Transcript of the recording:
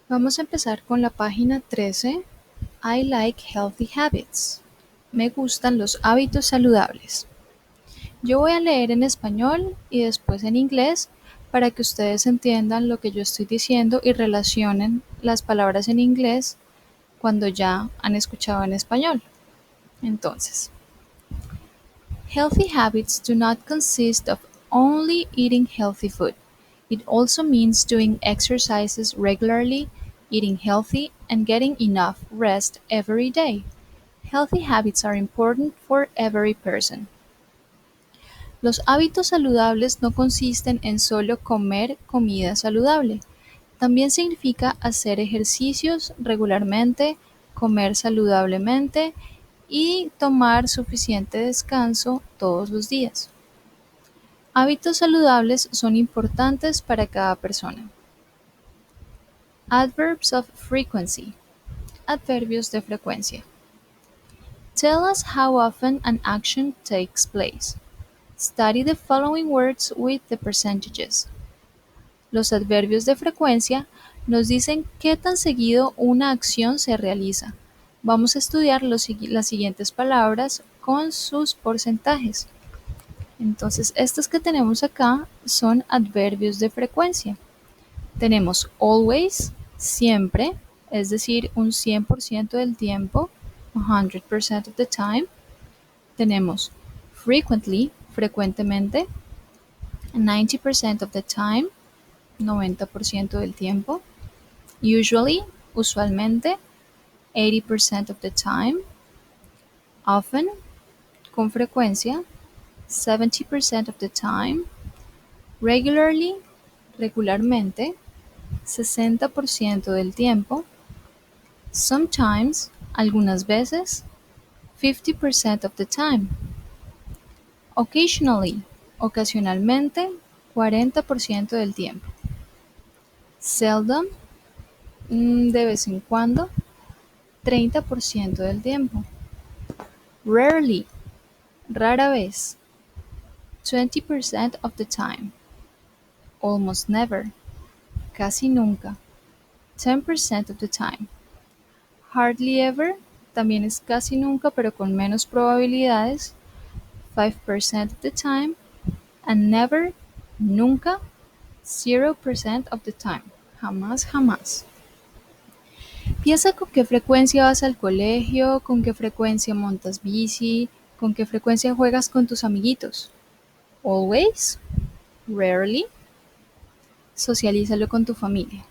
Vamos a empezar con la página 13. I like healthy habits. Me gustan los hábitos saludables. Yo voy a leer en español y después en inglés para que ustedes entiendan lo que yo estoy diciendo y relacionen las palabras en inglés cuando ya han escuchado en español. Entonces, healthy habits do not consist of only eating healthy food. It also means doing exercises regularly, eating healthy, and getting enough rest every day. Healthy habits are important for every person. Los hábitos saludables no consisten en solo comer comida saludable. También significa hacer ejercicios regularmente, comer saludablemente y tomar suficiente descanso todos los días. Hábitos saludables son importantes para cada persona. Adverbs of frequency. Adverbios de frecuencia. Tell us how often an action takes place. Study the following words with the percentages. Los adverbios de frecuencia nos dicen qué tan seguido una acción se realiza. Vamos a estudiar las siguientes palabras con sus porcentajes. Entonces, estos que tenemos acá son adverbios de frecuencia. Tenemos always, siempre, es decir, un 100% del tiempo, 100% of the time. Tenemos frequently, frecuentemente, 90% of the time, 90% del tiempo. Usually, usualmente, 80% of the time. Often, con frecuencia, 70% of the time. Regularly, regularmente, 60% del tiempo. Sometimes, algunas veces, 50% of the time. Occasionally, ocasionalmente, 40% del tiempo. Seldom, de vez en cuando, 30% del tiempo. Rarely, rara vez, 20% of the time. Almost never, casi nunca, 10% of the time. Hardly ever, también es casi nunca pero con menos probabilidades, 5% of the time. And never, nunca, 0% of the time. Jamás, jamás. Piensa con qué frecuencia vas al colegio, con qué frecuencia montas bici, con qué frecuencia juegas con tus amiguitos. Always, rarely, socialízalo con tu familia.